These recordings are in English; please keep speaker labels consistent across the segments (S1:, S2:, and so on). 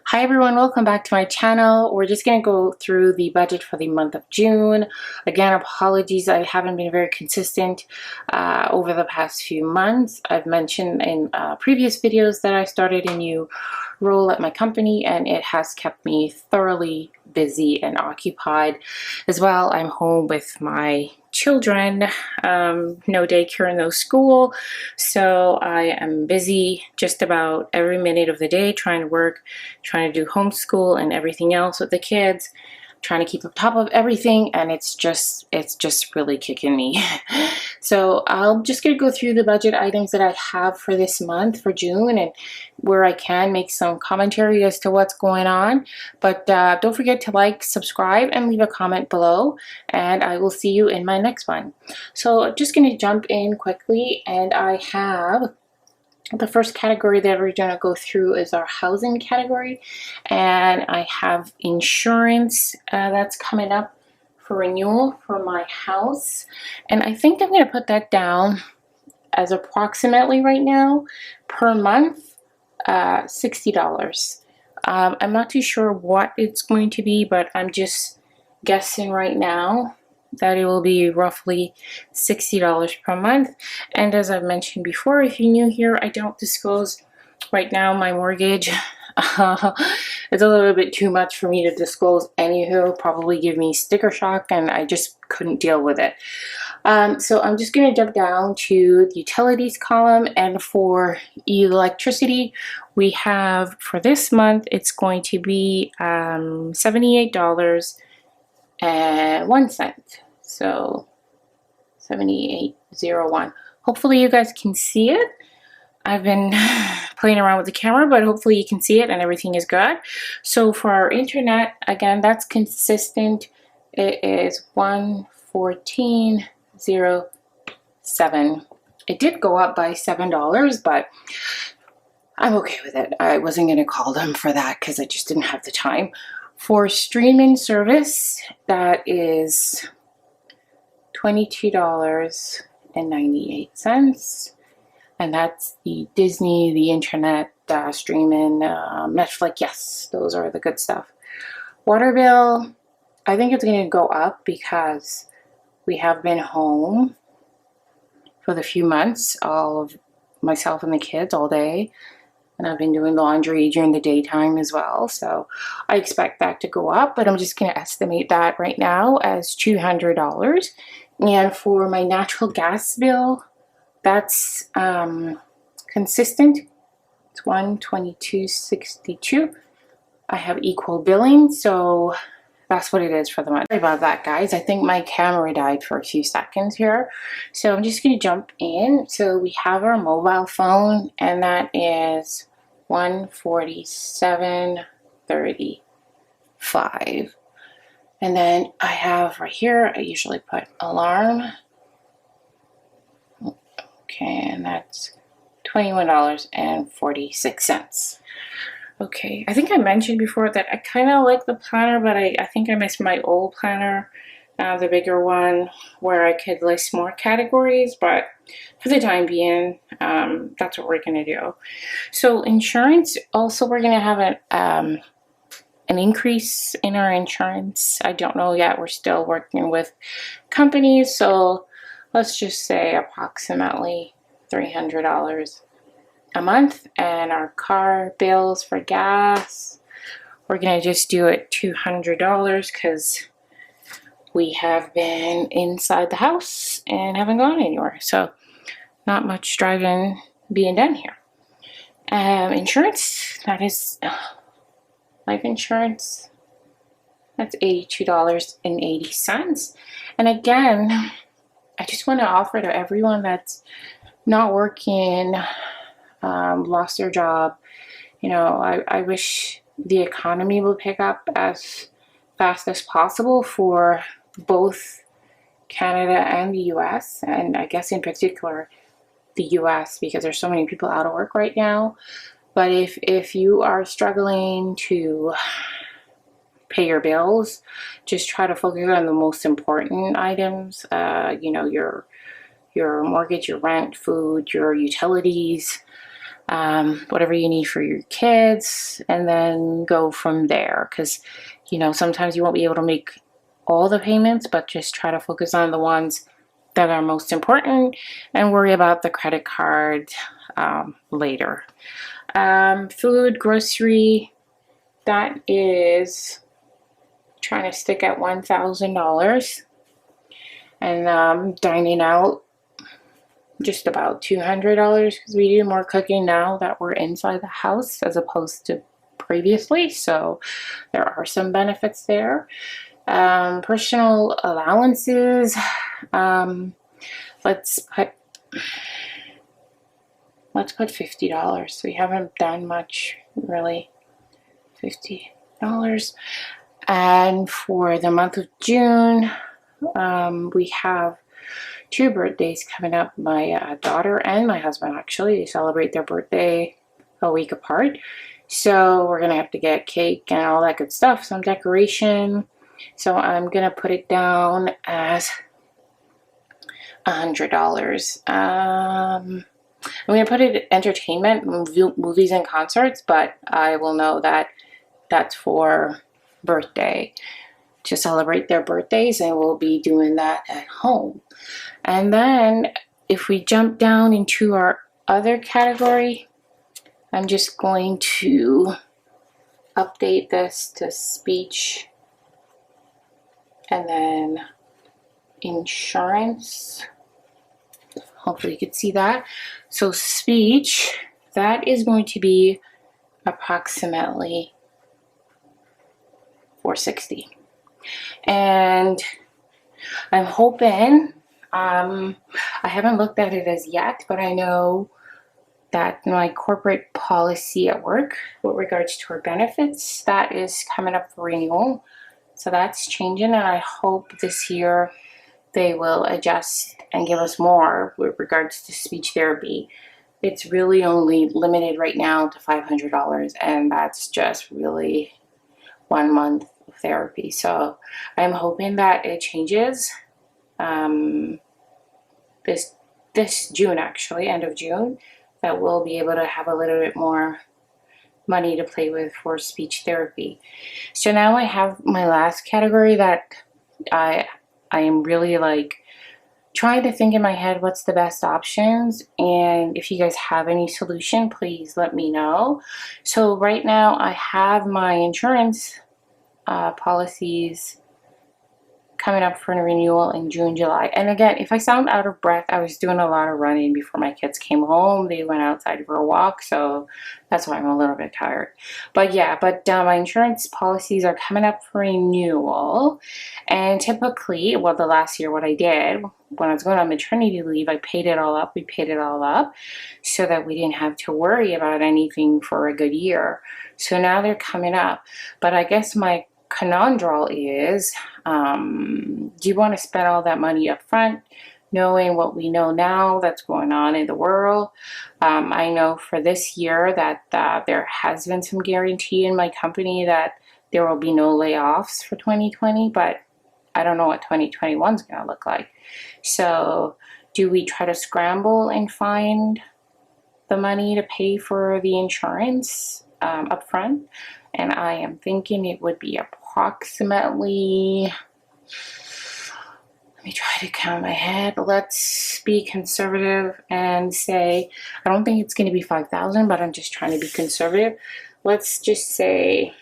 S1: Hi everyone, welcome back to my channel. We're just going to go through the budget for the month of June. Again, apologies, I haven't been very consistent over the past few months. I've mentioned in previous videos that I started a new role at my company and it has kept me thoroughly busy and occupied. As well, I'm home with my children, no daycare, no school, so I am busy just about every minute of the day trying to work, trying to do homeschool and everything else with the kids, trying to keep on top of everything, and it's just really kicking me. So I'm just gonna go through the budget items that I have for this month for June, and where I can make some commentary as to what's going on. But don't forget to like, subscribe, and leave a comment below, and I will see you in my next one. So I'm just gonna jump in quickly, and I have the first category that we're going to go through is our housing category, and I have insurance that's coming up for renewal for my house, and I think I'm going to put that down as approximately right now per month $60. I'm not too sure what it's going to be, but I'm just guessing right now that it will be roughly $60 per month. And as I've mentioned before, if you're new here, I don't disclose right now my mortgage. It's a little bit too much for me to disclose. Anywho, probably give me sticker shock, and I just couldn't deal with it. So I'm just going to jump down to the utilities column, and for electricity, we have for this month it's going to be $78.01. So 78.01. Hopefully you guys can see it. I've been playing around with the camera, but hopefully you can see it and everything is good. So for our internet, again, that's consistent. It is 114.07. It did go up by $7, but I'm okay with it. I wasn't going to call them for that because I just didn't have the time. For streaming service, that is $22.98, and that's the Disney, the internet, streaming, Netflix. Yes, those are the good stuff. Water bill, I think it's going to go up because we have been home for the few months, all of myself and the kids all day, and I've been doing laundry during the daytime as well, so I expect that to go up, but I'm just going to estimate that right now as $200. And for my natural gas bill, that's consistent. It's $122.62. I have equal billing, so that's what it is for the month. Sorry about that, guys. I think my camera died for a few seconds here, so I'm just going to jump in. So we have our mobile phone, and that is $147.35. And then I have right here, I usually put alarm. Okay, and that's $21.46. Okay, I think I mentioned before that I kind of like the planner, but I think I missed my old planner, the bigger one, where I could list more categories, but for the time being, that's what we're going to do. So insurance, also we're going to have an increase in our insurance. I don't know yet. We're still working with companies, so let's just say approximately $300 a month. And our car bills for gas, we're gonna just do it $200 because we have been inside the house and haven't gone anywhere, so not much driving being done here. Insurance, that is life insurance, that's $82.80. And again, I just want to offer to everyone that's not working, lost their job, you know, I wish the economy will pick up as fast as possible for both Canada and the US, and I guess in particular the US, because there's so many people out of work right now. But if you are struggling to pay your bills, just try to focus on the most important items, you know, your mortgage, your rent, food, your utilities, whatever you need for your kids, and then go from there. Because, you know, sometimes you won't be able to make all the payments, but just try to focus on the ones that are most important and worry about the credit card later. Food, grocery, that is trying to stick at $1,000. And dining out, just about $200, because we do more cooking now that we're inside the house as opposed to previously, so there are some benefits there. Personal allowances, let's put $50. We haven't done much really. $50. And for the month of June, we have 2 birthdays coming up. My daughter and my husband, actually, they celebrate their birthday a week apart. So we're gonna have to get cake and all that good stuff, some decoration. So I'm gonna put it down as $100. I'm gonna put it entertainment, movies and concerts, but I will know that that's for birthday, to celebrate their birthdays, and we'll be doing that at home. And then if we jump down into our other category, I'm just going to update this to speech and then insurance. Hopefully you can see that. So speech, that is going to be approximately $460. And I'm hoping, I haven't looked at it as yet, but I know that my corporate policy at work with regards to our benefits, that is coming up for renewal. So that's changing, and I hope this year they will adjust and give us more with regards to speech therapy. It's really only limited right now to $500, and that's just really 1 month of therapy. So I'm hoping that it changes this June, actually, end of June, that we'll be able to have a little bit more money to play with for speech therapy. So now I have my last category that I am really like trying to think in my head what's the best options, and if you guys have any solution, please let me know. So right now I have my insurance policies coming up for a renewal in June, July. And again, if I sound out of breath, I was doing a lot of running before my kids came home. They went outside for a walk, so that's why I'm a little bit tired. But yeah, my insurance policies are coming up for renewal. And typically, well, the last year, what I did when I was going on maternity leave, I paid it all up. We paid it all up so that we didn't have to worry about anything for a good year. So now they're coming up. But I guess my conundrum is, do you want to spend all that money up front, knowing what we know now that's going on in the world? I know for this year that there has been some guarantee in my company that there will be no layoffs for 2020, but I don't know what 2021 is going to look like. So do we try to scramble and find the money to pay for the insurance up front? And I am thinking it would be approximately, let me try to count in my head. Let's be conservative and say, I don't think it's going to be $5,000, but I'm just trying to be conservative. Let's just say,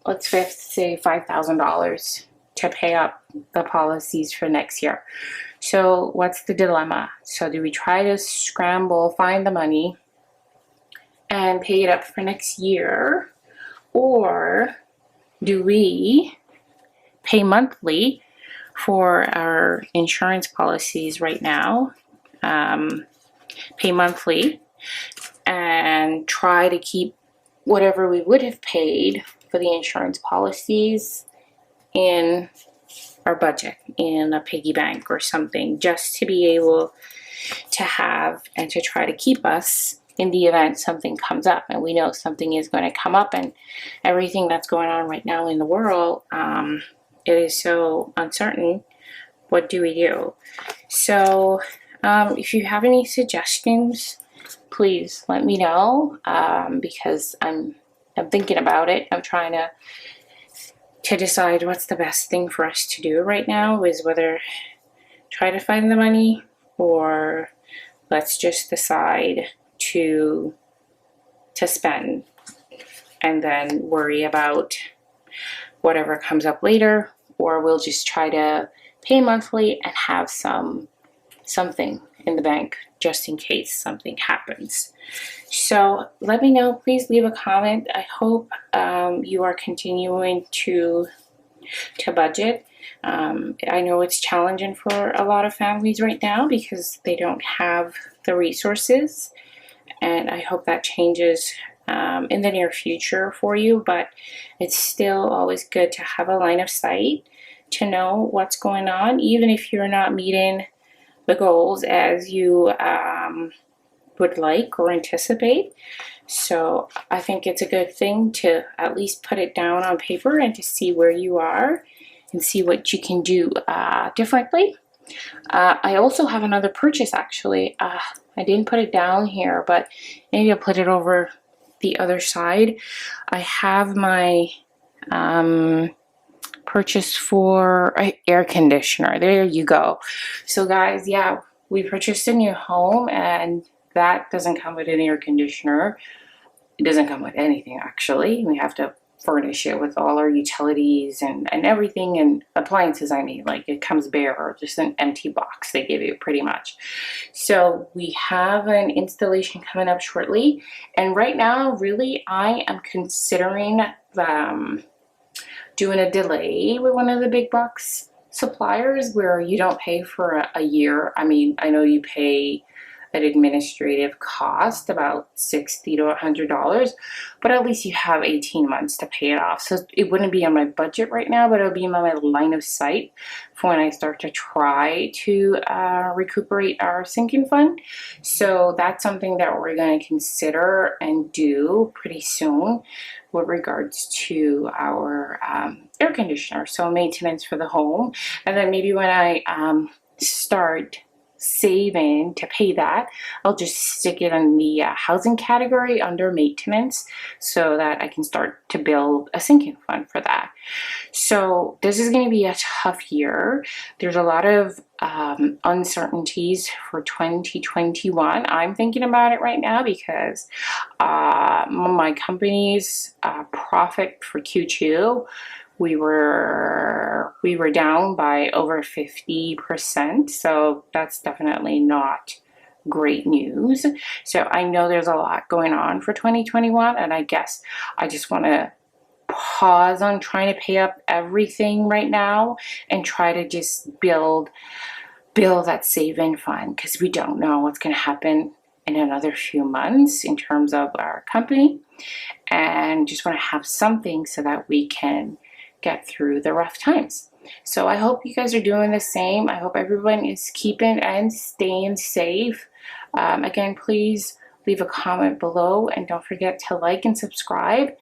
S1: let's say $5,000 to pay up the policies for next year. So what's the dilemma? So do we try to scramble, find the money, and pay it up for next year? Or do we pay monthly for our insurance policies right now? Pay monthly and try to keep whatever we would have paid for the insurance policies in our budget, in a piggy bank or something, just to be able to have and to try to keep us in the event something comes up. And we know something is going to come up, and everything that's going on right now in the world, it is so uncertain. What do we do? So if you have any suggestions, please let me know, because I'm thinking about it. I'm trying to decide what's the best thing for us to do right now, is whether try to find the money or let's just decide to spend and then worry about whatever comes up later, or we'll just try to pay monthly and have something in the bank just in case something happens. So let me know, please leave a comment. I hope you are continuing to budget. I know it's challenging for a lot of families right now because they don't have the resources, and I hope that changes in the near future for you, but it's still always good to have a line of sight to know what's going on, even if you're not meeting the goals as you would like or anticipate. So I think it's a good thing to at least put it down on paper and to see where you are and see what you can do differently. I also have another purchase actually. I didn't put it down here, but maybe I'll put it over the other side. I have my purchase for an air conditioner. There you go. So guys, yeah, we purchased a new home and that doesn't come with an air conditioner. It doesn't come with anything actually. We have to furnish it with all our utilities and everything and appliances. I mean, like, it comes bare, or just an empty box they give you pretty much. So we have an installation coming up shortly, and right now really I am considering doing a delay with one of the big box suppliers where you don't pay for a year. I mean, I know you pay an administrative cost about $60 to $100, but at least you have 18 months to pay it off. So it wouldn't be on my budget right now, but it'll be in my line of sight for when I start to try to recuperate our sinking fund. So that's something that we're going to consider and do pretty soon with regards to our air conditioner. So maintenance for the home, and then maybe when I start saving to pay that, I'll just stick it in the housing category under maintenance so that I can start to build a sinking fund for that. So this is going to be a tough year. There's a lot of uncertainties for 2021. I'm thinking about it right now because my company's profit for Q2, we were down by over 50%, so that's definitely not great news. So I know there's a lot going on for 2021, and I guess I just want to pause on trying to pay up everything right now and try to just build that save-in fund, because we don't know what's going to happen in another few months in terms of our company, and just want to have something so that we can get through the rough times. So I hope you guys are doing the same. I hope everyone is keeping and staying safe. Again, please leave a comment below and don't forget to like and subscribe.